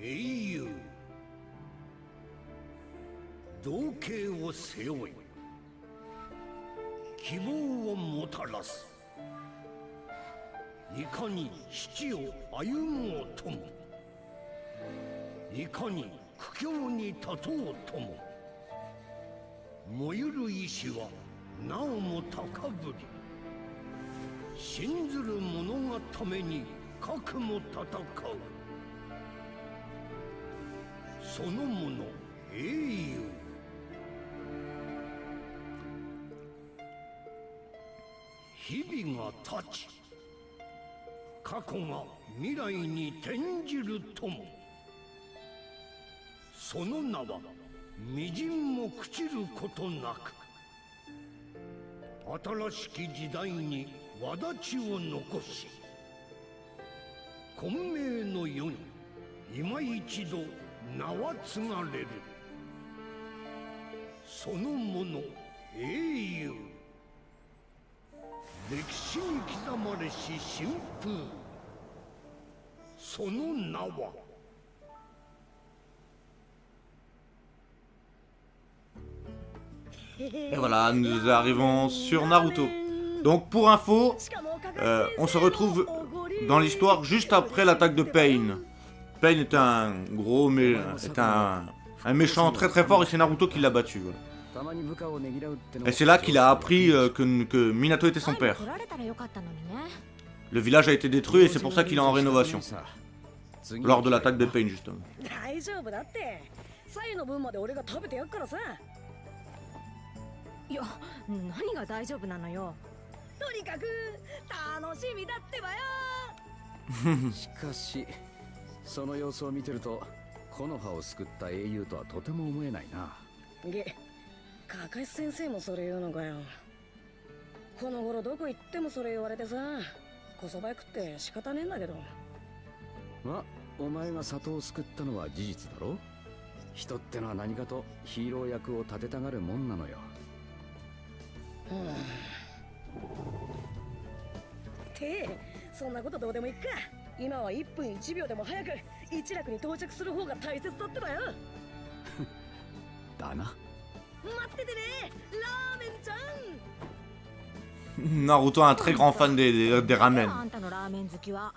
英雄同型を背負い希望をもたらすいかに死を歩もうともいかに苦境に立とうとも燃ゆる意志はなおも高ぶり信ずる者がために核も戦うそのもの英雄日々が経ち過去が未来に転じるともその名は微塵も朽ちることなく新しき時代に轍を残し混迷の世に今一度名は継がれるそのもの英雄歴史に刻まれし新風その名はEt voilà, nous arrivons sur Naruto. Donc pour info, on se retrouve dans l'histoire juste après l'attaque de Pain. Pain est un gros un méchant très très fort et c'est Naruto qui l'a battu. Voilà. Et c'est là qu'il a appris que Minato était son père. Le village a été détruit et c'est pour ça qu'il est en rénovation. Lors de l'attaque de Pain justement. いや、何が大丈夫なのよ。とにかく楽しみだってばよ。しかし、その様子を見てると、木の葉を救った英雄とはとても思えないな。カカシ先生もそれ言うのかよ。この頃どこ行ってもそれ言われてさ、こそばやくって仕方ねえんだけど。ま、お前が里を救ったのは事実だろ。人ってのは何かとヒーロー役を立てたがるもんなのよ。ってそんなことどうでもいいか。今は1分1秒でも早く一楽に到着する方が大切だってばよ。だな。待っててね、ラーメンちゃん。 Naruto est un très grand fan des ramen. あんたのラーメン好きは。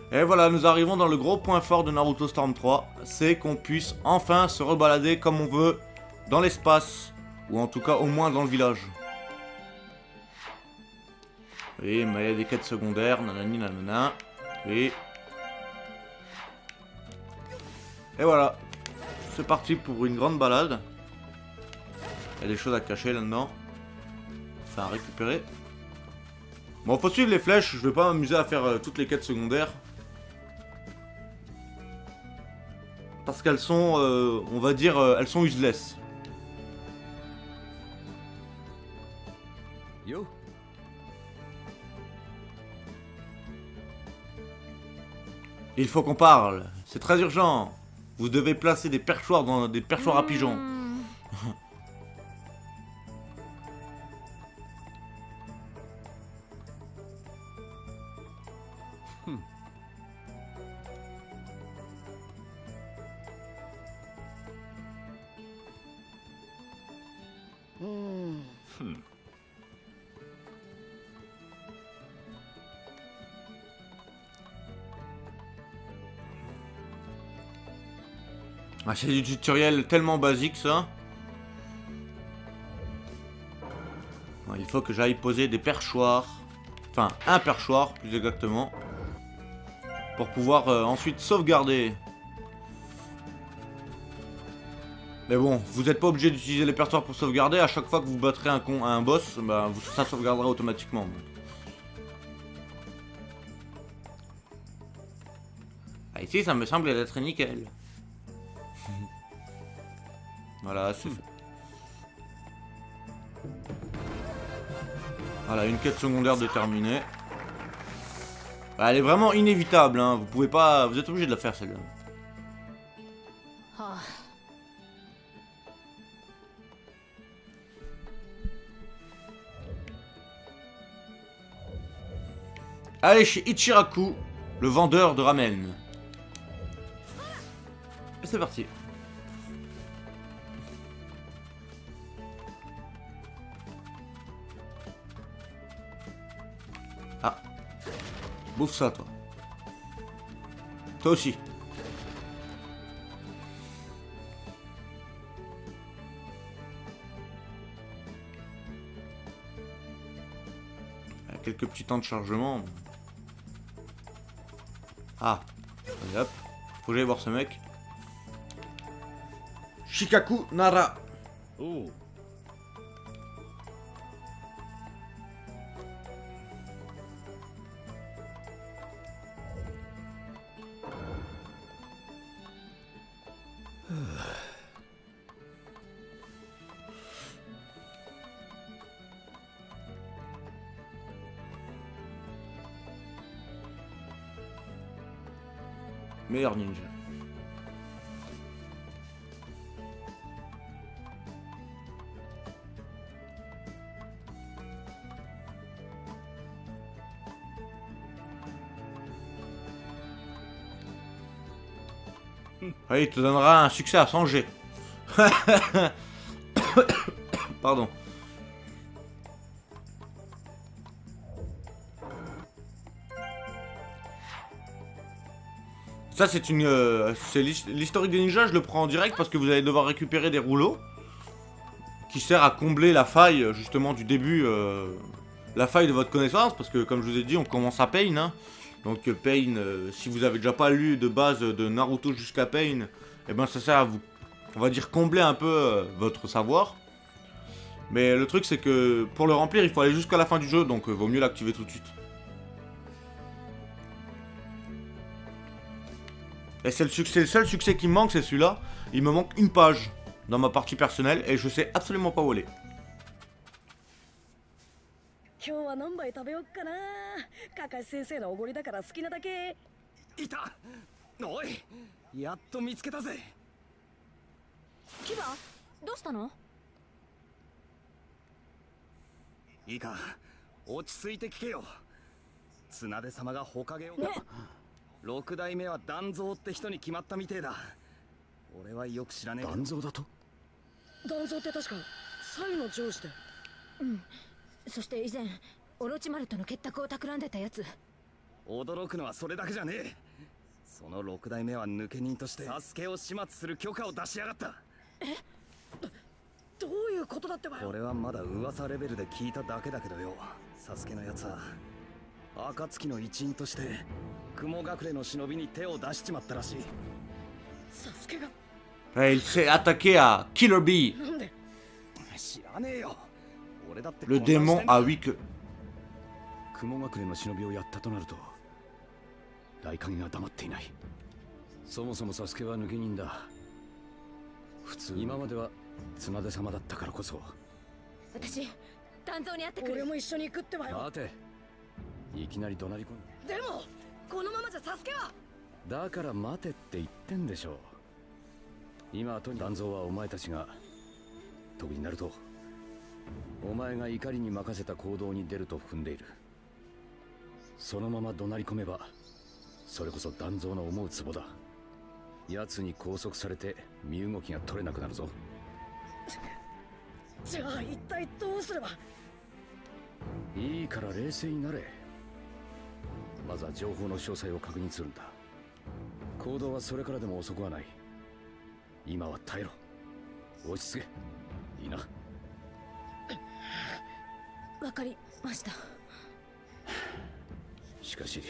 Et voilà, nous arrivons dans le gros point fort de Naruto Storm 3, c'est qu'on puisse enfin se rebalader comme on veut dans l'espace, ou en tout cas au moins dans le village. Oui, mais il y a des quêtes secondaires, nanani nanana, oui. Et voilà, c'est parti pour une grande balade. Il y a des choses à cacher là-dedans, enfin à récupérer. Bon, faut suivre les flèches, je vais pas m'amuser à faire toutes les quêtes secondaires. Parce qu'elles sont, on va dire, elles sont useless. Yo. Il faut qu'on parle, c'est très urgent. Vous devez placer des perchoirs dans des perchoirs à pigeons. Ah, c'est du tutoriel tellement basique ça. Bon, il faut que j'aille poser des perchoirs. Enfin, un perchoir plus exactement. Pour pouvoir ensuite sauvegarder. Mais bon, vous n'êtes pas obligé d'utiliser les perchoirs pour sauvegarder. À chaque fois que vous battrez un boss, bah, ça sauvegardera automatiquement. Ah, ici, ça me semble être nickel. Voilà, c'est fait. Voilà, une quête secondaire de terminée. Bah, elle est vraiment inévitable, hein. Vous pouvez pas... Vous êtes obligé de la faire, celle-là. Allez chez Ichiraku, le vendeur de ramen. Et c'est parti. Ah. Bouffe ça, toi. Toi aussi. Quelques petits temps de chargement. Ah. Allez, hop. Faut que j'aille voir ce mec. Shikaku Nara. Oh. Meilleur ninja. Oui, il te donnera un succès à 100 G. Pardon. Ça c'est une... c'est l'historique des ninjas, je le prends en direct parce que vous allez devoir récupérer des rouleaux qui sert à combler la faille justement du début, la faille de votre connaissance, parce que comme je vous ai dit on commence à Pain, hein. Donc Pain, si vous avez déjà pas lu de base de Naruto jusqu'à Pain, et ben ça sert à vous, on va dire, combler un peu votre savoir. Mais le truc c'est que pour le remplir il faut aller jusqu'à la fin du jeu, donc vaut mieux l'activer tout de suite. Et c'est le seul succès qui me manque, c'est celui-là. Il me manque une page dans ma partie personnelle et je sais absolument pas où elle est. 今日は何杯食べよっかな。カカシ先生のおごりだから好きなだけ。いた。おい、やっと見つけたぜ。キバどうしたの？いいか、落ち着いて聞けよ。綱手様がほかげを。ね。六代目は団蔵って人に決まったみてえだ。俺はよく知らねえ。団蔵だと？団蔵って確かサイの上司で。うん。そして以前オロチマルとの結託を企んでたやつ。驚くのはそれだけじゃねえ。その六代目は抜け人としてサスケを始末する許可を出しやがった。どういうことだってばよ。俺はまだ噂レベルで聞いただけだけどよ。サスケのやつは暁の一員として雲隠れの忍びに手を出しちまったらしい。サスケが Il s'est attaqué à Killer Bee, なんで？知らねえよ。俺だって le démon à 8 queues. 雲隠れの忍びをやったとなると大影が黙っていない。そもそもサスケは抜け人だ。普通今までは綱手様だったからこそ。私団蔵に会ってくる。俺も一緒に行くってばよ。待て、いきなり怒鳴り込んだ。でもこのままじゃサスケは。だから待てって言ってんでしょ。今はとにかく団蔵はお前たちが、特になるとお前が怒りに任せた行動に出ると踏んでいる。そのまま怒鳴り込めばそれこそ団蔵の思うツボだ。奴に拘束されて身動きが取れなくなるぞ。じゃあ一体どうすれば。いいから冷静になれ。まずは情報の詳細を確認するんだ。行動はそれからでも遅くはない。今は耐えろ。落ち着け。いいな。わかりました。しかし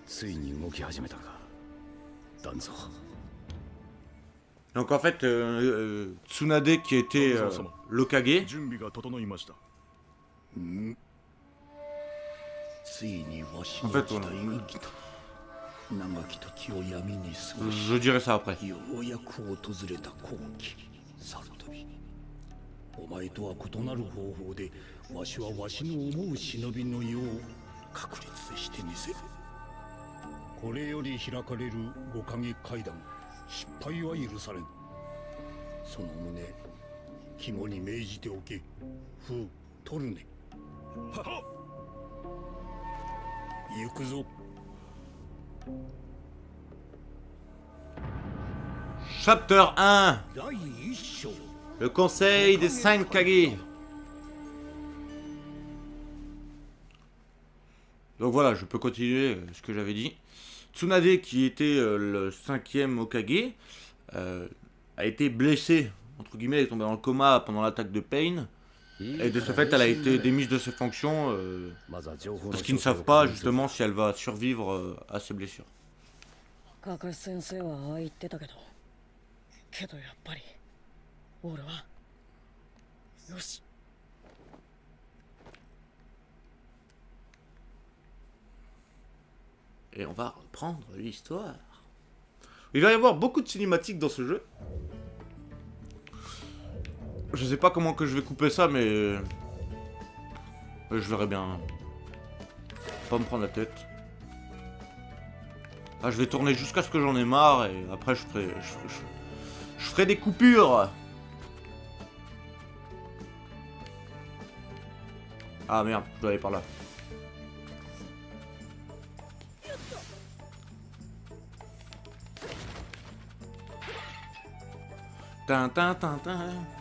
ついに動き始めたか、団蔵。 Donc en fait, Tsunade qui était l'Okage, 準備が整いました。ついにわし en の fait, 時代が来た。長き時を闇に過ごし、 je dirais ça après. ようやく訪れた好機、サルトビ。お前とは異なる方法で、わしはわしの思う忍びの世を確立してみせる。これより開かれる五影階段、失敗は許されん。その旨、肝に銘じておけ。フー・トルネ。はは行くぞ。 Chapter 1. 第一章。 Le conseil des 5 Kage. Donc voilà, je peux continuer ce que j'avais dit. Tsunade, qui était le 5e Hokage, a été blessée, entre guillemets, elle est tombée dans le coma pendant l'attaque de Pain. Et de ce fait, elle a été démise de ses fonctions, parce qu'ils ne savent pas justement si elle va survivre à ses blessures. カカシ先生はああ言ってたけどやっぱり俺はよし Et on va reprendre l'histoire. Il va y avoir beaucoup de cinématiques dans ce jeu. Je sais pas comment que je vais couper ça, mais... je verrai bien. Pas me prendre la tête. Ah, je vais tourner jusqu'à ce que j'en ai marre, et après je ferai des coupures. Ah merde, je dois aller par là.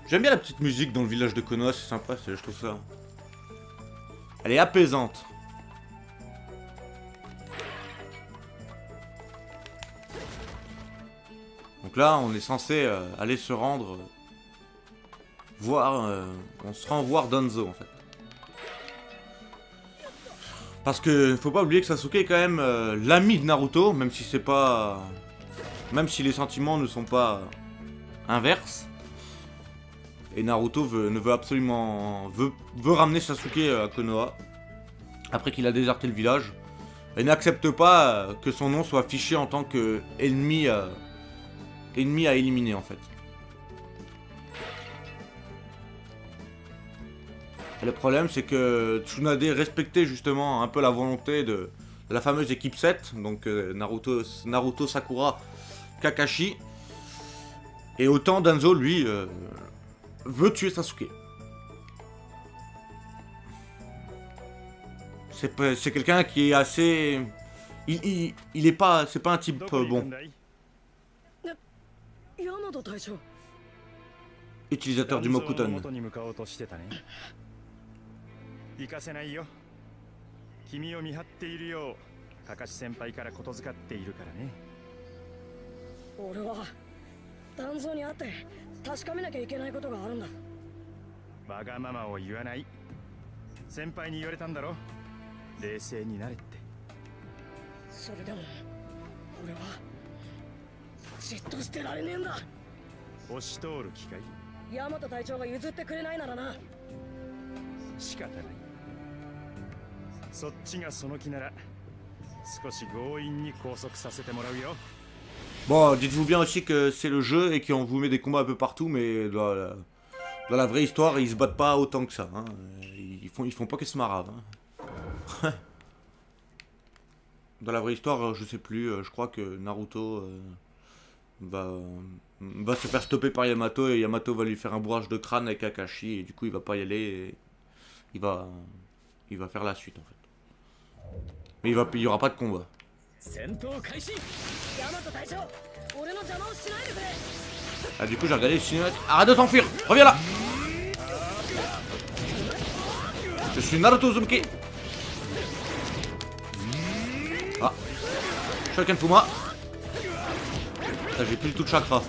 J'aime bien la petite musique dans le village de Konoha, c'est sympa, je trouve ça. Elle est apaisante. Donc là, on est censé aller se rendre... voir... on se rend voir Danzo, en fait. Parce que faut pas oublier que Sasuke est quand même l'ami de Naruto, même si c'est pas... Même si les sentiments ne sont pas... inverse. Et Naruto veut absolument ramener Sasuke à Konoha après qu'il a déserté le village et n'accepte pas que son nom soit affiché en tant que ennemi à éliminer en fait. Et le problème c'est que Tsunade respectait justement un peu la volonté de la fameuse équipe 7, donc Naruto, Sakura, Kakashi. Et autant Danzo, lui, veut tuer Sasuke. C'est quelqu'un qui est assez... Il est pas... C'est pas un type bon. ヤマト隊長 Utilisateur du Mokuton. 行かせないよ。君を見張っているようカカシ先輩からことづかっているからね。俺は団蔵に会って確かめなきゃいけないことがあるんだ。わがままを言わない。先輩に言われたんだろ。冷静になれって。それでも俺はじっとしてられねえんだ。押し通る気かい？ヤマト隊長が譲ってくれないならな。仕方ない。そっちがその気なら少し強引に拘束させてもらうよ。 Bon, dites-vous bien aussi que c'est le jeu et qu'on vous met des combats un peu partout, mais dans la vraie histoire, ils se battent pas autant que ça. Hein. Ils font pas que se marave. Hein. Dans la vraie histoire, je sais plus, je crois que Naruto va se faire stopper par Yamato et Yamato va lui faire un bourrage de crâne avec Kakashi et du coup il va pas y aller et il va faire la suite en fait. Mais il y aura pas de combat. Ah du coup j'ai regardé le cinéma. Arrête de t'enfuir. Reviens là. Je suis Naruto Uzumaki. Ah. Shoken Fuma. J'ai plus du tout de chakra.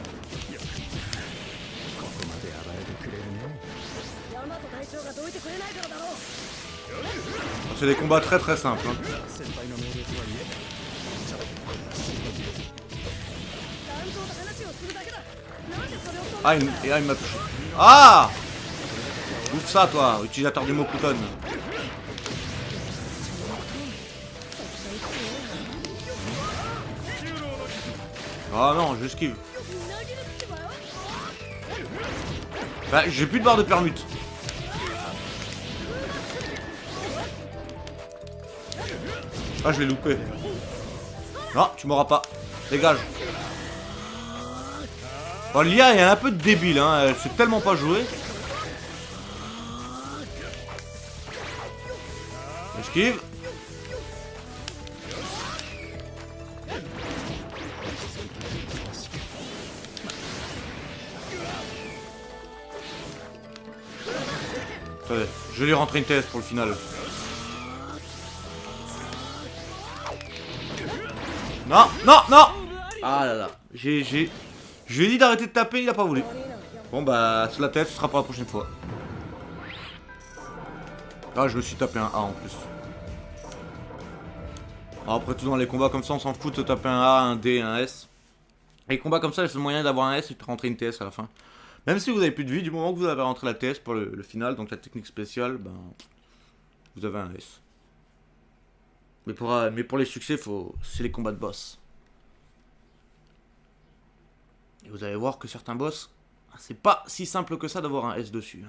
C'est des combats très très simples. Hein. Ah, il m'a touché. Ah! Ouvre ça, toi, utilisateur du Mokuton. Ah non, j'esquive. Bah, j'ai plus de barre de permute. Ah, je l'ai loupé. Non, tu m'auras pas. Dégage. Bon, l'IA est un peu débile, hein. Elle sait tellement pas jouer. Esquive. Attendez, je vais lui rentrer une TS pour le final. Non, non, non. Ah là là, je lui ai dit d'arrêter de taper, il a pas voulu. Bon bah, c'est la TS, ce sera pour la prochaine fois. Ah, je me suis tapé un A en plus. Alors, après tout, dans les combats comme ça, on s'en fout de taper un A, un D, un S. Et les combats comme ça, le seul moyen d'avoir un S, c'est de rentrer une TS à la fin. Même si vous avez plus de vie, du moment que vous avez rentré la TS pour le final, donc la technique spéciale, ben, vous avez un S. Mais pour les succès, c'est les combats de boss. Et vous allez voir que certains boss, c'est pas si simple que ça d'avoir un S dessus.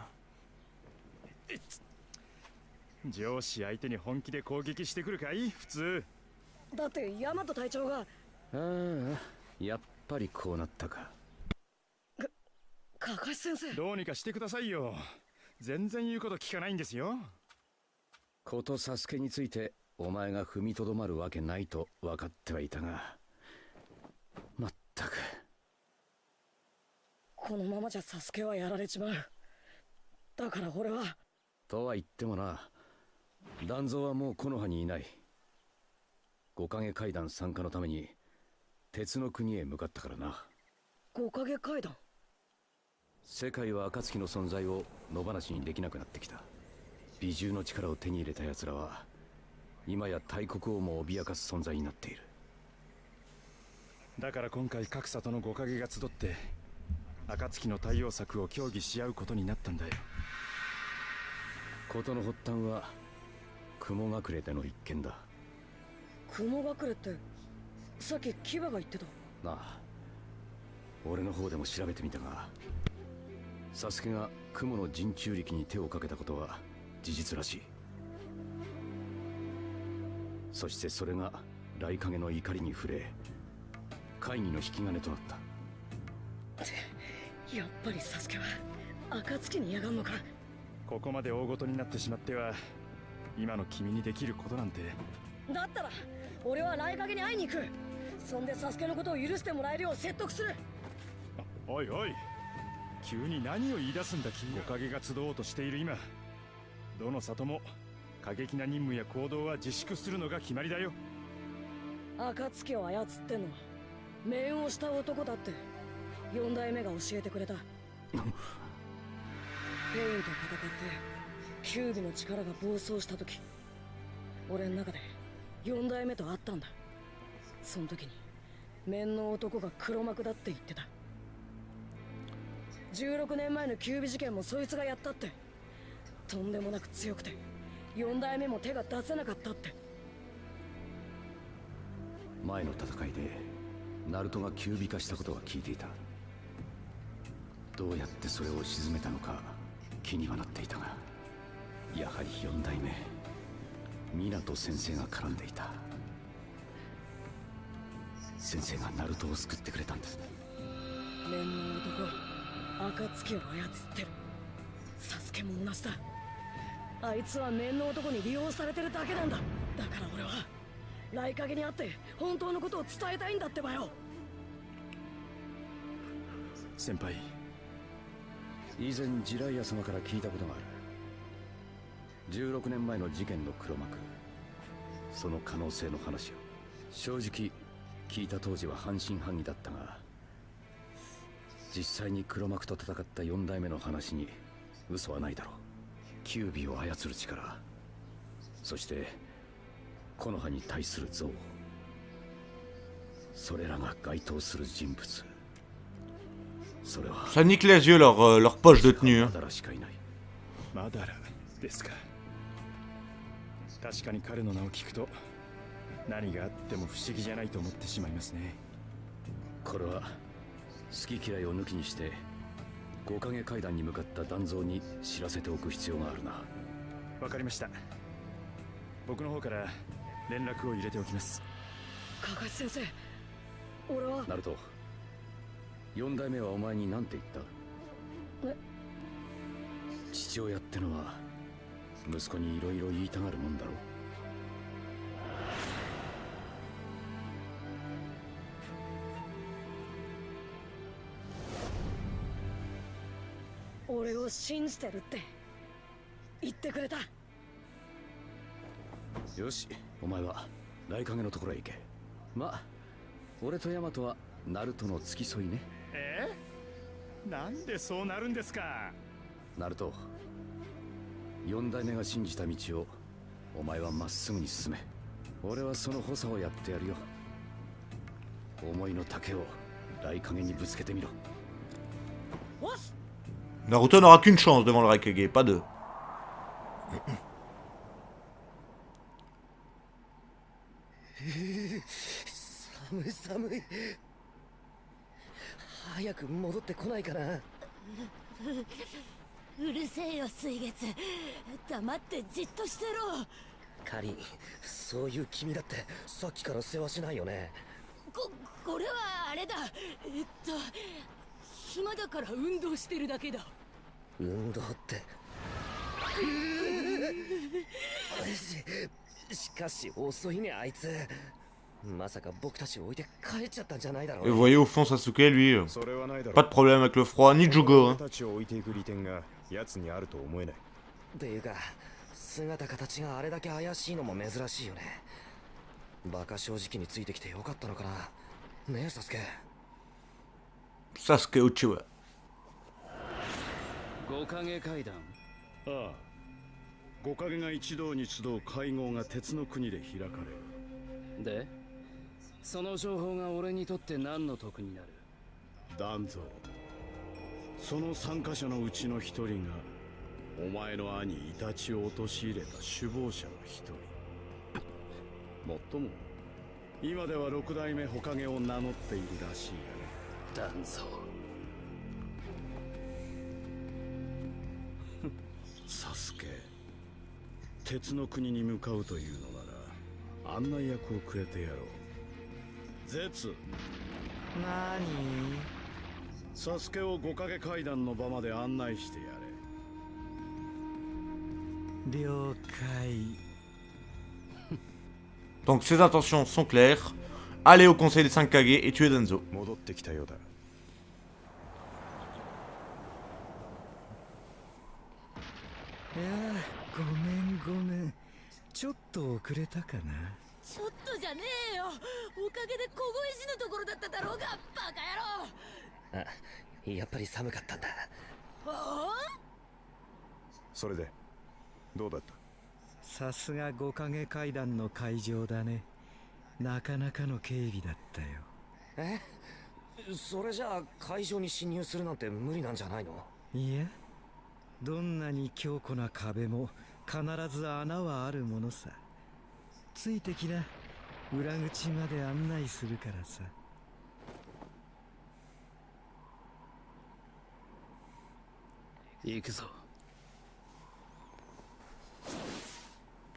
上司相手に本気で攻撃してくるかい普通。だってヤマト隊長が。ああ、やっぱりこうなったか。カカシ先生。どうにかしてくださいよ。全然言うこと聞かないんですよ。ことサスケについてお前が踏みとどまるわけないと分かってはいたが、まったく。このままじゃサスケはやられちまう。だから俺は。とは言ってもな、団蔵はもう木の葉にいない。五影階段参加のために鉄の国へ向かったからな。五影階段。世界は暁の存在を野放しにできなくなってきた。美獣の力を手に入れた奴らは今や大国をも脅かす存在になっている。だから今回各里の五影が集って暁の対応策を協議し合うことになったんだよ。事の発端は雲隠れでの一件だ。雲隠れってさっきキバが言ってた。なあ、俺の方でも調べてみたが、サスケが雲の陣中力に手をかけたことは事実らしい。そしてそれが雷影の怒りに触れ、会議の引き金となった。やっぱりサスケは暁に嫌がんのか。ここまで大ごとになってしまっては今の君にできることなんて。だったら俺は雷影に会いに行く。そんでサスケのことを許してもらえるよう説得する。おいおい、急に何を言い出すんだ君。五影が集おうとしている今、どの里も過激な任務や行動は自粛するのが決まりだよ。暁を操ってんのは面をした男だって4代目が教えてくれた。ペインと戦ってキュービの力が暴走した時、俺の中で4代目と会ったんだ。その時に面の男が黒幕だって言ってた。16年前のキュービ事件もそいつがやったって。とんでもなく強くて4代目も手が出せなかったって。前の戦いでナルトがキュービ化したことは聞いていた。どうやってそれを鎮めたのか気にはなっていたが、やはり4代目湊先生が絡んでいた。先生がナルトを救ってくれたんです。面の男、暁を操ってる。サスケも同じだ。あいつは面の男に利用されてるだけなんだ。だから俺は雷影に会って本当のことを伝えたいんだってばよ。先輩、以前ジライア様から聞いたことがある。16年前の事件の黒幕、その可能性の話を。正直聞いた当時は半信半疑だったが、実際に黒幕と戦った4代目の話に嘘はないだろう。キュービを操る力、そして木の葉に対する憎悪、それらが該当する人物、それは Ça nique les yeux leur poche de tenue. マダラしかいない。マダラですか。確かに彼の名を聞くと何があっても不思議じゃないと思ってしまいますね。これは好き嫌いを抜きにして五影階段に向かった団蔵に知らせておく必要があるな。わかりました。僕の方から連絡を入れておきます。カカシ先生、俺は。ナルト、4代目はお前に何て言った？父親ってのは息子にいろいろ言いたがるもんだろう。俺を信じてるって言ってくれた。よし、お前は雷影のところへ行け。まあ俺とヤマトはナルトの付き添いね。なんでそうなるんですか。ナルト、四代目が信じた道をお前はまっすぐに進め。俺はその補佐をやってやるよ。思いの丈を雷影にぶつけてみろ。おし Naruto n'aura qu'une chance devant le Raikage, pas deux. 寒い寒い。早く戻ってこないかな。うるせえよ水月、黙ってじっとしてろ。カリン、そういう君だってさっきから世話しないよね。これはあれだ。暇だから運動してるだけだ。運動ってしかし遅いねあいつ。まさか僕たちを置いて帰っちゃったんじゃないだろう Et ね。 vous voyez au fond Sasuke, lui, それはないだろう。 pas de problème avec le froid, ni Jugo. Hein. たちを置いていく利点が奴にあると思えない。っていうか姿形があれだけ怪しいのも珍しいよね。バカ正直についてきてよかったのかな。ねえサスケ。 Sasuke Uchiwa. 五影階段。ああ、五影が一堂に集う会合が鉄の国で開かれる。で、その情報が俺にとって何の得になる？団蔵、その参加者のうちの一人がお前の兄イタチを陥れた首謀者の一人。もっとも今では六代目火影を名乗っているらしいがね。団蔵。サスケ、鉄の国に向かうというのなら案内役をくれてやろう。ゼツ、なに？サスケを五影階段の場まで案内してやれ。了解。 Donc ses intentions sont claires. Aller au conseil des 5 Kage et tuer Danzo. 戻ってきたようだ。いやごめんごめん。ちょっと遅れたかな。ちょっとじゃねえよ。おかげで凍え死ぬところだっただろうが、バカ野郎。あ、やっぱり寒かったんだ。それでどうだった？さすが五影階段の会場だね。なかなかの警備だったよ。それじゃあ会場に侵入するなんて無理なんじゃないの？いや、どんなに強固な壁も必ず穴はあるものさ。ついてきな。裏口まで案内するからさ。行くぞ。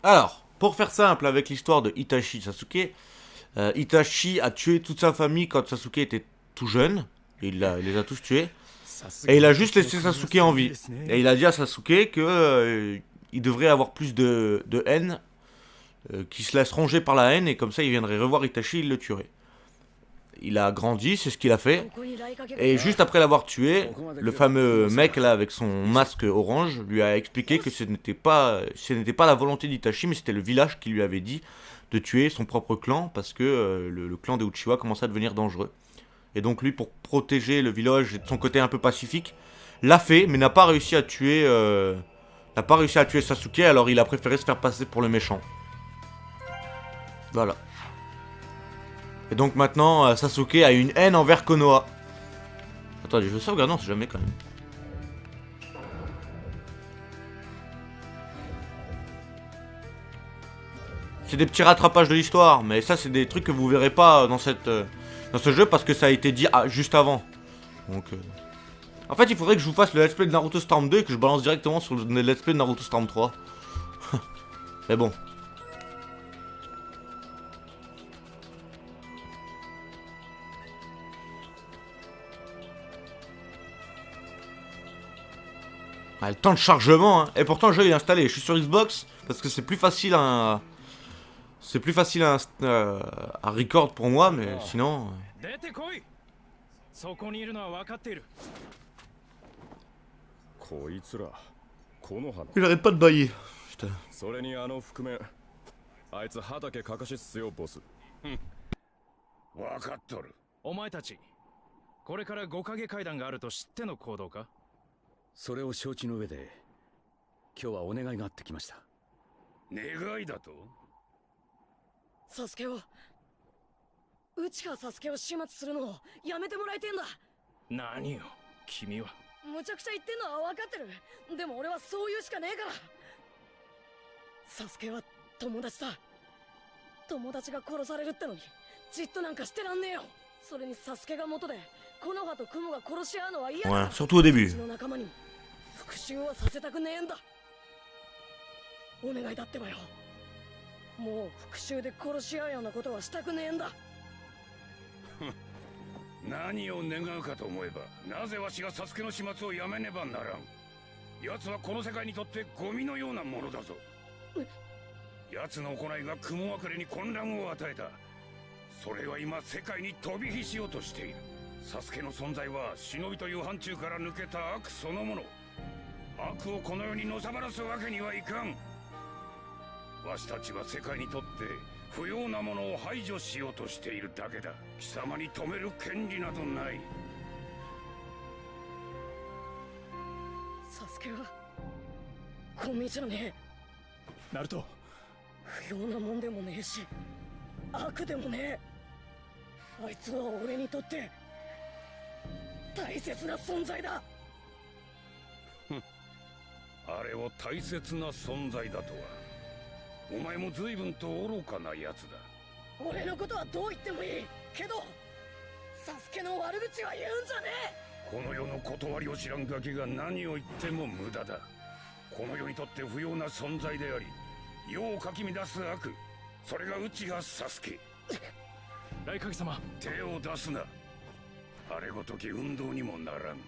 Alors, pour faire simple avec l'histoire de Itachi Sasuke, Itachi a tué toute sa famille quand Sasuke était tout jeune. Il les a tous tués. Et il a juste laissé Sasuke en vie. Et il a dit à Sasuke que il devrait avoir plus de haine, qu'il se laisse ronger par la haine, et comme ça il viendrait revoir Itachi, il le tuerait. Il a grandi, c'est ce qu'il a fait. Et juste après l'avoir tué, le fameux mec là avec son masque orange lui a expliqué que ce n'était pas la volonté d'Itachi, mais c'était le village qui lui avait dit de tuer son propre clan parce que le clan des Uchiwa commençait à devenir dangereux. Et donc lui, pour protéger le village et de son côté un peu pacifique, l'a fait, mais n'a pas réussi à tuer Sasuke, alors il a préféré se faire passer pour le méchant. Voilà. Et donc maintenant, Sasuke a une haine envers Konoha. Attendez, je veux sauvegarder, on sait jamais quand même. C'est des petits rattrapages de l'histoire, mais ça c'est des trucs que vous verrez pas dans ce jeu parce que ça a été dit juste avant. Donc, en fait, il faudrait que je vous fasse le let's play de Naruto Storm 2 et que je balance directement sur le let's play de Naruto Storm 3. Mais bon. Ah, le temps de chargement, hein. Et pourtant le jeu est installé. Je suis sur Xbox parce que c'est plus facile à record pour moi, mais sinon. 出てこい。そこにいるのは分かっている。こいつらこの花 Il arrête pas de bailler. Putain. それにあの覆面あいつ畑かかしっすよボス。わかっとる。お前たちこれから5影階段があると知っての行動か？それを承知の上で今日はお願いがあってきました。願いだと？サスケをうちがサスケを始末するのをやめてもらいてんだ。何よ君は。むちゃくちゃ言ってんのは分かってる。でも俺はそう言うしかねえから。サスケは友達だ。友達が殺されるってのにじっとなんかしてらんねえよ。それにサスケが元で木の葉と雲が殺し合うのは嫌だ。 Ouais, surtout au début. うちの仲間にも復讐はさせたくねえんだ。お願いだってばよ。もう復讐で殺し合うようなことはしたくねえんだ。何を願うかと思えば、なぜわしがサスケの始末をやめねばならん。奴はこの世界にとってゴミのようなものだぞ。奴の行いが雲隠れに混乱を与えた。それは今世界に飛び火しようとしている。サスケの存在は忍びという範疇から抜けた悪そのもの。悪をこの世にのさばらすわけにはいかん。わしたちは世界にとって不要なものを排除しようとしているだけだ。貴様に止める権利などない。サスケはゴミじゃねナルト、え。不要なもんでもねえし悪でもねえ。あいつは俺にとって大切な存在だ。あれを大切な存在だとは。お前も随分と愚かなやつだ。俺のことはどう言ってもいいけど、サスケの悪口は言うんじゃねこの世の断りを知らんガキが何を言っても無駄だ。この世にとって不要な存在であり、世をかき乱す悪、それが内葉サスケ。雷影様、手を出すな。あれごとき運動にもならん。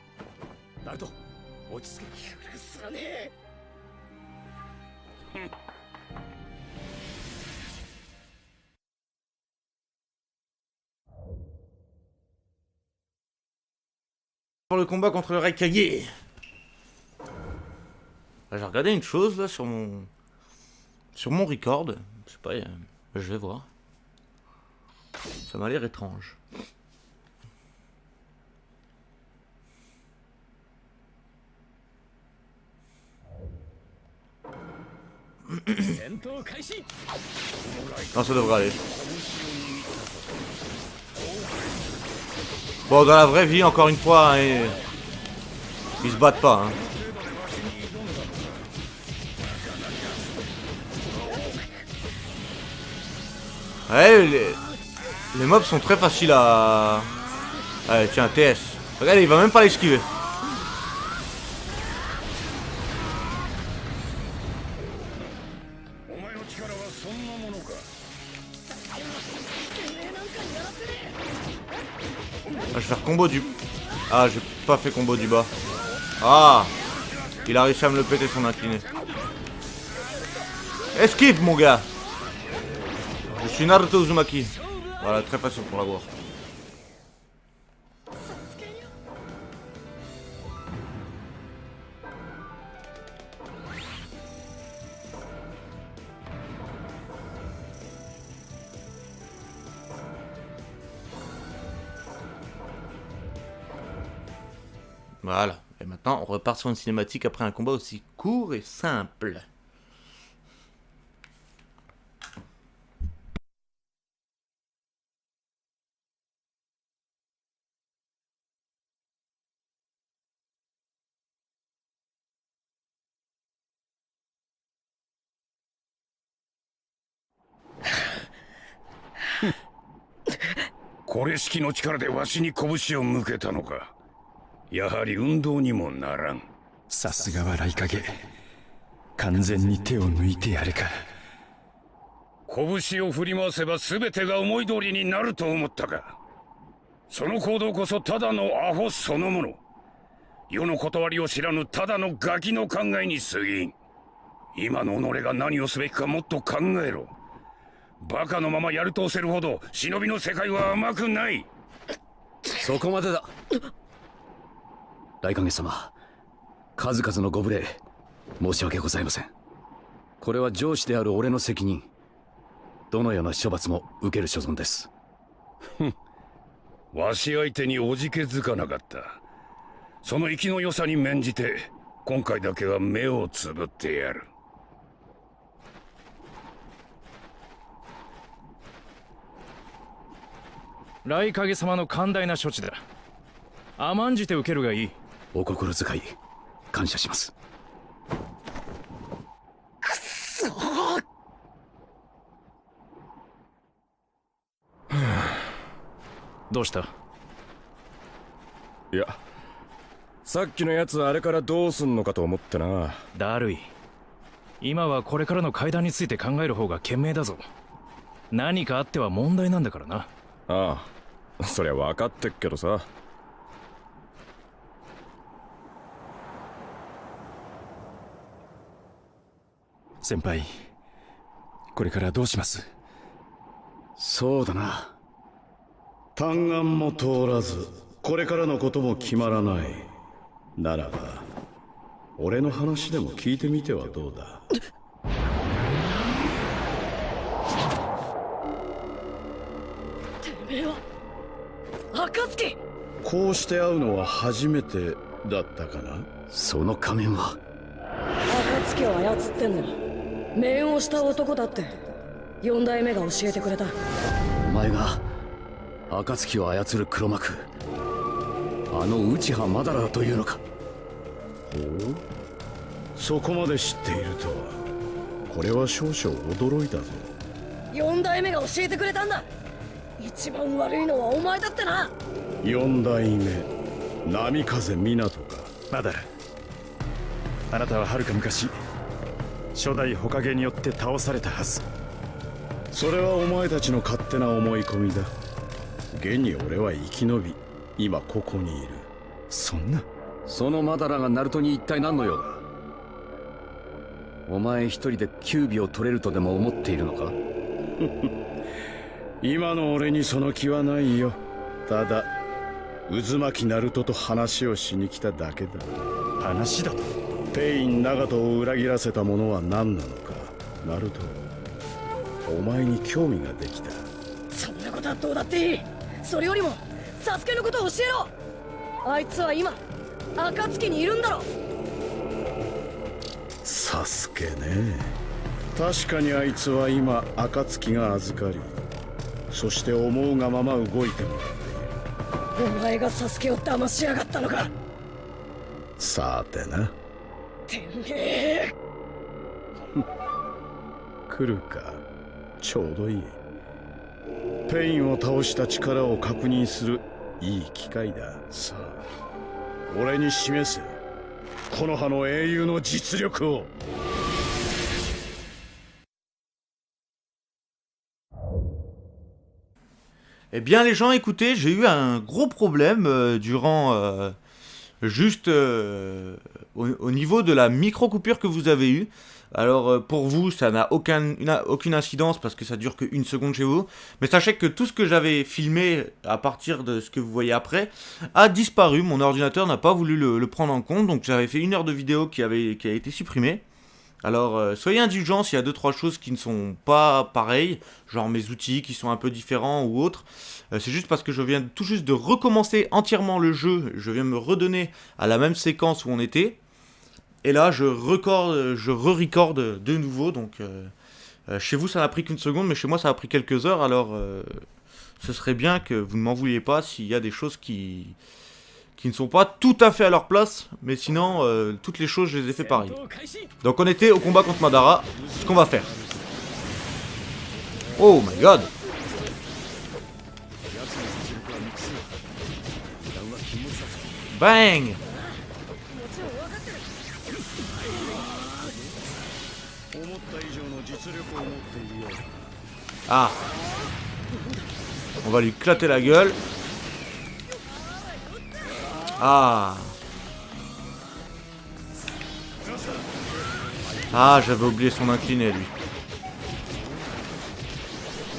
ナルト、落ち着け。え。許さねえ。Pour le combat contre le Raikage. J'ai regardé une chose là sur mon record. Je sais pas, je vais voir. Ça m'a l'air étrange. Non, ça devrait aller. Bon, dans la vraie vie, encore une fois, hein, ils se battent pas. Hein. Ouais, les mobs sont très faciles à... Allez, tiens, TS. Regardez, il va même pas l'esquiver. Ah, je vais faire combo du... Ah, j'ai pas fait combo du bas. Ah, il a réussi à me le péter son incliné. Esquive, mon gars. Je suis Naruto Uzumaki. Voilà, très facile pour l'avoir. Voilà, et maintenant on repart sur une cinématique après un combat aussi court et simple. Hum. これ式の力でわしに拳を向けたのか。やはり運動にもならん。さすがは雷影。完全に手を抜いてやれか。拳を振り回せば全てが思い通りになると思ったか。その行動こそただのアホそのもの。世の断りを知らぬただのガキの考えに過ぎん。今の己が何をすべきかもっと考えろ。バカのままやるとせるほど忍びの世界は甘くない。そこまでだ。雷影様、数々のご無礼申し訳ございません。これは上司である俺の責任。どのような処罰も受ける所存です。わし相手におじけづかなかった。その生きの良さに免じて今回だけは目をつぶってやる。雷影様の寛大な処置だ。甘んじて受けるがいい。お心遣い感謝します。くそどうした？いや、さっきのやつあれからどうすんのかと思ってな。だるい。今はこれからの階段について考える方が賢明だぞ。何かあっては問題なんだからな。ああ、そりゃ分かってっけどさ。先輩、これからどうします？そうだな。嘆願も通らず、これからのことも決まらない。ならば、俺の話でも聞いてみてはどうだ。てめえは暁。こうして会うのは初めてだったかな。その仮面は暁を操ってんの面をした男だって4代目が教えてくれた。お前が暁を操る黒幕、あの内葉マダラだというのか。ほう、そこまで知っているとは。これは少々驚いたぞ。4代目が教えてくれたんだ。一番悪いのはお前だってな。4代目波風湊か。マダラ、あなたははるか昔初代火影によって倒されたはず。それはお前たちの勝手な思い込みだ。現に俺は生き延び、今ここにいる。そんな。そのマダラがナルトに一体何の用だ。お前一人で九尾を取れるとでも思っているのか。今の俺にその気はないよ。ただ渦巻きナルトと話をしに来ただけだ。話だと？ペイン長門を裏切らせたものは何なのか。ナルト、お前に興味ができた。そんなことはどうだっていい。それよりもサスケのことを教えろ。あいつは今暁にいるんだろ。サスケね。確かにあいつは今暁が預かり、そして思うがまま動いてもらっている。お前がサスケを騙しやがったのか。さてな。てめえ来るか。ちょうどいい。ペインを倒した力を確認するいい機会だ。さあ、俺に示せ。この葉の英雄の実力を。Eh bien les gens, écoutez, j'ai eu un gros problème durant juste au niveau de la micro-coupure que vous avez eue. Alors pour vous, ça n'a aucune incidence parce que ça dure que 1 seconde chez vous. Mais sachez que tout ce que j'avais filmé à partir de ce que vous voyez après a disparu. Mon ordinateur n'a pas voulu le prendre en compte. Donc j'avais fait 1 heure de vidéo qui a été supprimée. Alors soyez indulgents s'il y a 2-3 choses qui ne sont pas pareilles, genre mes outils qui sont un peu différents ou autres. C'est juste parce que je viens tout juste de recommencer entièrement le jeu, je viens me redonner à la même séquence où on était. Et là je re-record de nouveau, donc chez vous ça n'a pris qu'1 seconde, mais chez moi ça a pris quelques heures, alors ce serait bien que vous ne m'en vouliez pas s'il y a des choses qui ne sont pas tout à fait à leur place, mais sinon, toutes les choses, je les ai fait pareil. Donc on était au combat contre Madara, c'est ce qu'on va faire. Oh my god! Bang! Ah! On va lui éclater la gueule. Ah. Ah, j'avais oublié son incliné, lui.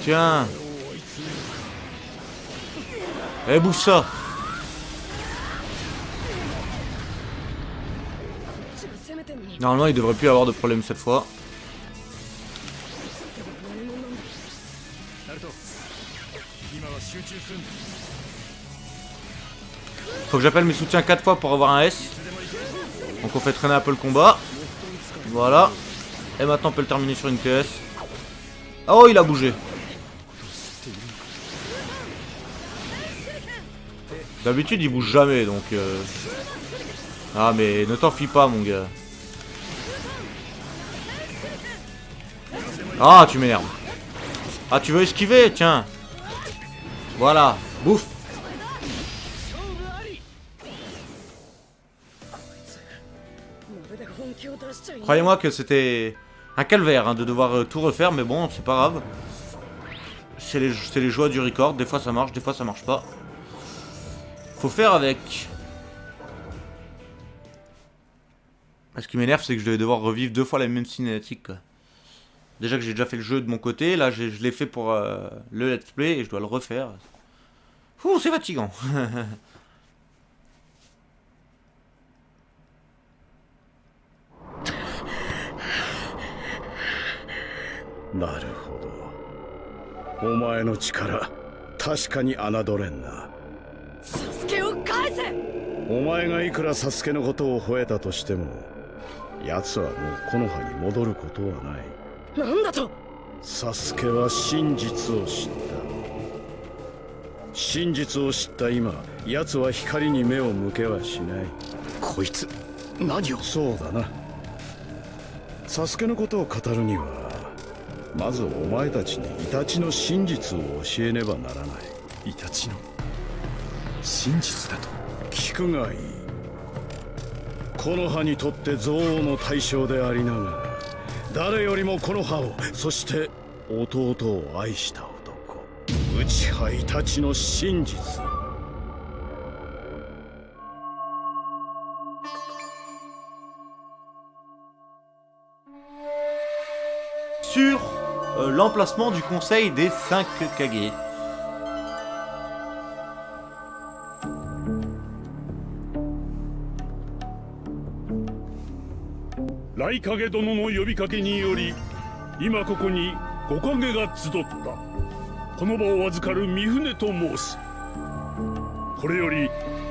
Tiens. Eh, bouffe ça. Normalement, il devrait plus avoir de problème cette fois. Faut que j'appelle mes soutiens 4 fois pour avoir un S. Donc on fait traîner un peu le combat. Voilà. Et maintenant on peut le terminer sur une TS. Oh, il a bougé. D'habitude il bouge jamais donc Ah mais ne t'en fie pas mon gars. Ah tu m'énerves. Ah tu veux esquiver, tiens. Voilà, bouffe. Croyez-moi que c'était un calvaire hein, de devoir tout refaire, mais bon, c'est pas grave. C'est les joies du record, des fois ça marche, des fois ça marche pas. Faut faire avec. Ce qui m'énerve, c'est que je vais devoir revivre 2 fois la même cinématique, quoi. Déjà que j'ai déjà fait le jeu de mon côté, là je l'ai fait pour le let's play et je dois le refaire. Ouh, c'est fatigant. なるほど。お前の力、確かに侮れんな。サスケを返せ。お前がいくらサスケのことを吠えたとしても、奴はもう木の葉に戻ることはない。なんだと。サスケは真実を知った。真実を知った今、奴は光に目を向けはしない。こいつ、何を。そうだな。サスケのことを語るには、まずお前たちにイタチの真実を教えねばならない。イタチの真実だと。聞くがいい。木の葉にとって憎悪の対象でありながら、誰よりも木の葉を、そして弟を愛した男、内葉イタチの真実。Sur l'emplacement du conseil des 5 Kage. Raikage殿の呼びかけにより、今ここに5影が集った。この場を預かる三船と申す。これより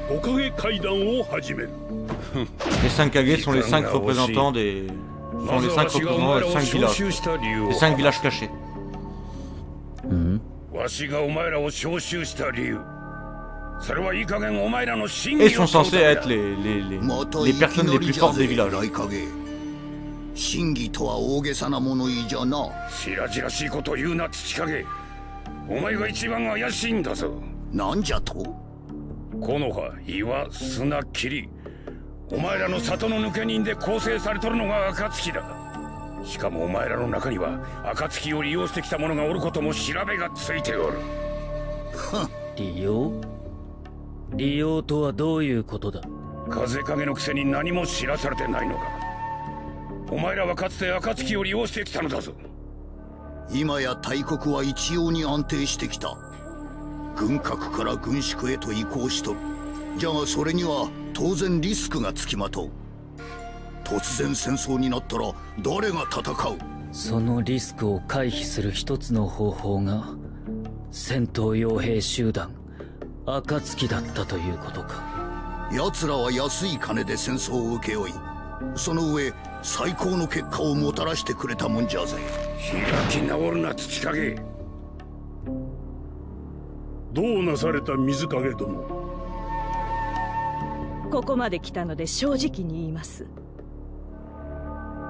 5影会談を始める。Les 5 Kage sont les 5 représentants des... sont les 5 représentants des 5 villages. Les 5 villages cachés. わしがお前らを招集した理由。それはいい加減お前らの真 Et 偽を sont censés être les personnes les plus fortes des villages. 真偽とは大げさな物言いじゃな。白々しいこと言うな土影。お前が一番怪しいんだぞ。なんじゃと。木の葉、岩、砂、霧。お前らの里の抜け人で構成されとるのが暁だ。しかもお前らの中には暁を利用してきた者がおることも調べがついておる。利用？利用とはどういうことだ？風影のくせに何も知らされてないのか。お前らはかつて暁を利用してきたのだぞ。今や大国は一様に安定してきた。軍拡から軍縮へと移行しとる。じゃがそれには当然リスクがつきまとう。突然戦争になったら誰が戦う。そのリスクを回避する一つの方法が戦闘傭兵集団暁だったということか。奴らは安い金で戦争を請け負い、その上最高の結果をもたらしてくれたもんじゃぜ。開き直るな土影。どうなされた水影殿。ここまで来たので正直に言います。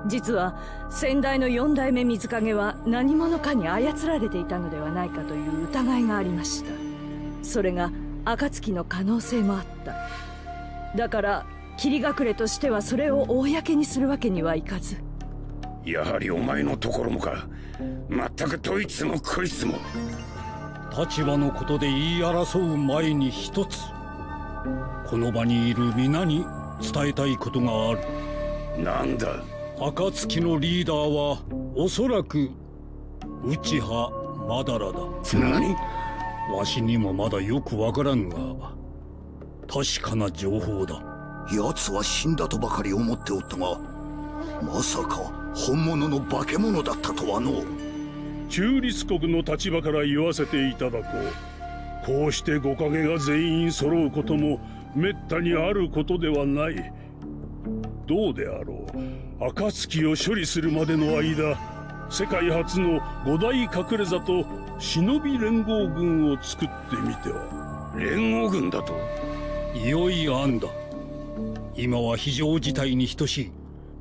実は先代の4代目水影は何者かに操られていたのではないかという疑いがありました。それが暁の可能性もあった。だから霧隠れとしてはそれを公にするわけにはいかず。やはりお前のところもか。まったくどいつもこいつも。立場のことで言い争う前に一つ、この場にいる皆に伝えたいことがある。なんだ。暁のリーダーはおそらく内葉マダラだ。何？わしにもまだよくわからんが確かな情報だ。奴は死んだとばかり思っておったが、まさか本物の化け物だったとはの。中立国の立場から言わせていただこう。こうして5影が全員揃うこともめったにあることではない。どうであろう、暁を処理するまでの間、世界初の5大隠れ座と忍び連合軍を作ってみては。連合軍だと？いよいよ案だ。今は非常事態に等しい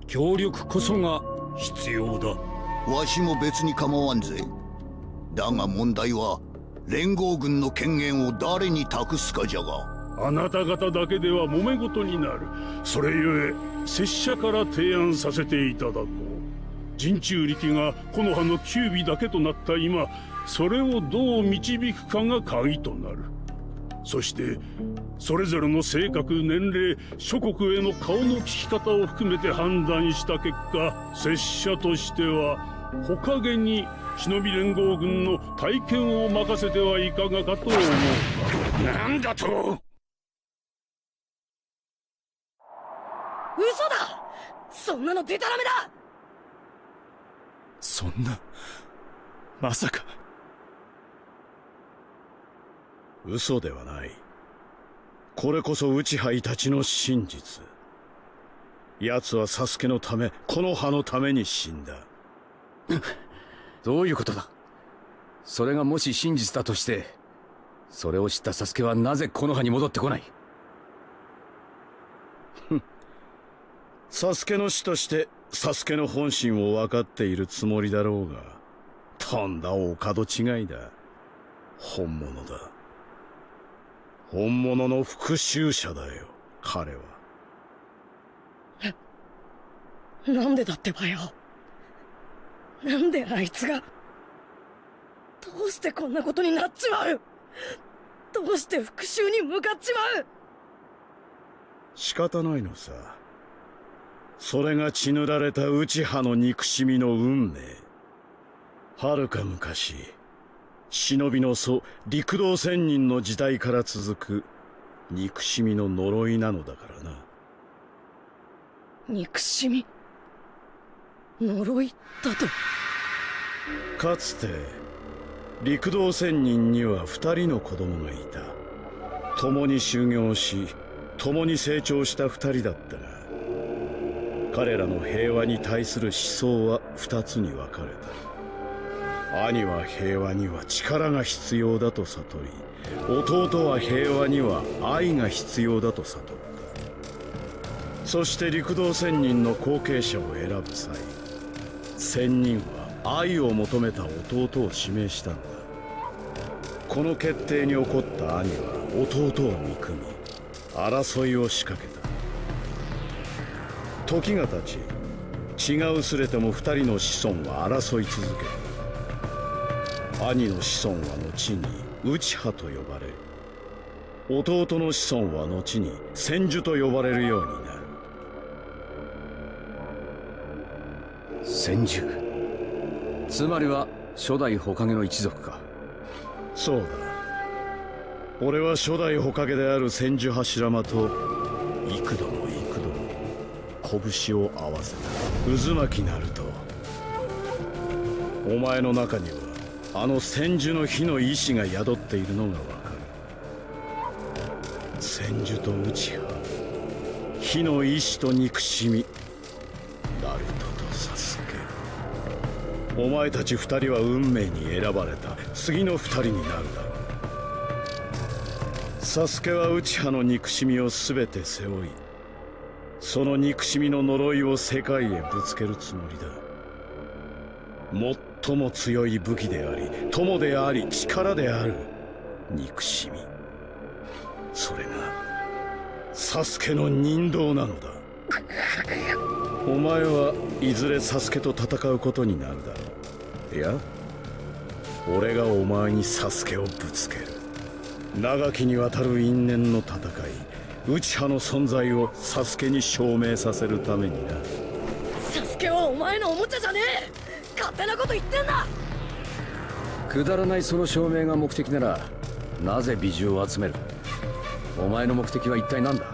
協力こそが必要だ。わしも別に構わんぜ。だが問題は連合軍の権限を誰に託すかじゃが。あなた方だけでは揉め事になる。それゆえ拙者から提案させていただこう。人中力が木の葉の九尾だけとなった今、それをどう導くかが鍵となる。そしてそれぞれの性格、年齢、諸国への顔の利き方を含めて判断した結果、拙者としては火影に忍び連合軍の体験を任せてはいかがかと思う。なんだと？嘘だ！そんなのデタラメだ！そんな、まさか。嘘ではない。これこそ内派たちの真実。奴はサスケのため、この葉のために死んだ。どういうことだ？それがもし真実だとして、それを知ったサスケはなぜこの葉に戻ってこない？サスケの師としてサスケの本心を分かっているつもりだろうが、とんだお門違いだ。本物だ。本物の復讐者だよ、彼は。なんでだってばよ。なんであいつが。どうしてこんなことになっちまう。どうして復讐に向かっちまう。仕方ないのさ。それが血塗られた内派の憎しみの運命。はるか昔、忍びの祖陸道仙人の時代から続く憎しみの呪いなのだからな。憎しみ、呪いだと。かつて陸道仙人には2人の子供がいた。共に修行し共に成長した2人だったが、彼らの平和に対する思想は2つに分かれた。兄は平和には力が必要だと悟り、弟は平和には愛が必要だと悟った。そして陸道仙人の後継者を選ぶ際、仙人は愛を求めた弟を指名したんだ。この決定に怒った兄は弟を憎み、争いを仕掛けた。時が経ち、血が薄れても2人の子孫は争い続けた。兄の子孫は後に内派と呼ばれ、弟の子孫は後に千手と呼ばれるようになる。千手、つまりは初代火影の一族か。そうだ。俺は初代火影である千手柱間と幾度も幾度も拳を合わせた。渦巻なると、お前の中にはあの千手の火の意志が宿っているのがわかる。千手と内派、火の意志と憎しみ、ナルトとサスケ。お前たち2人は運命に選ばれた次の2人になるだろう。サスケは内派の憎しみを全て背負い、その憎しみの呪いを世界へぶつけるつもりだ。最も強い武器であり、友であり、力である憎しみ。それがサスケの人道なのだ。お前はいずれサスケと戦うことになるだろう。いや、俺がお前にサスケをぶつける。長きにわたる因縁の戦い、内派の存在をサスケに証明させるためにな。サスケはお前のおもちゃじゃねえ。勝手なこと言ってんだ。くだらないその証明が目的なら、なぜ美獣を集める？お前の目的は一体何だ？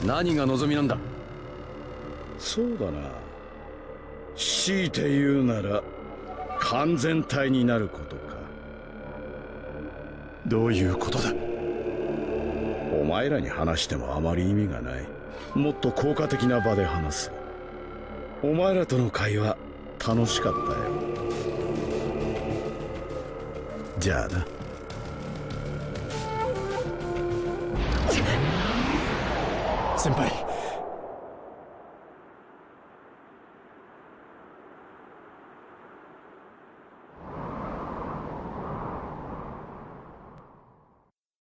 何が望みなんだ？そうだな。強いて言うなら完全体になることか。どういうことだ？お前らに話してもあまり意味がない。もっと効果的な場で話す。お前らとの会話楽しかったよ。じゃあな。先輩、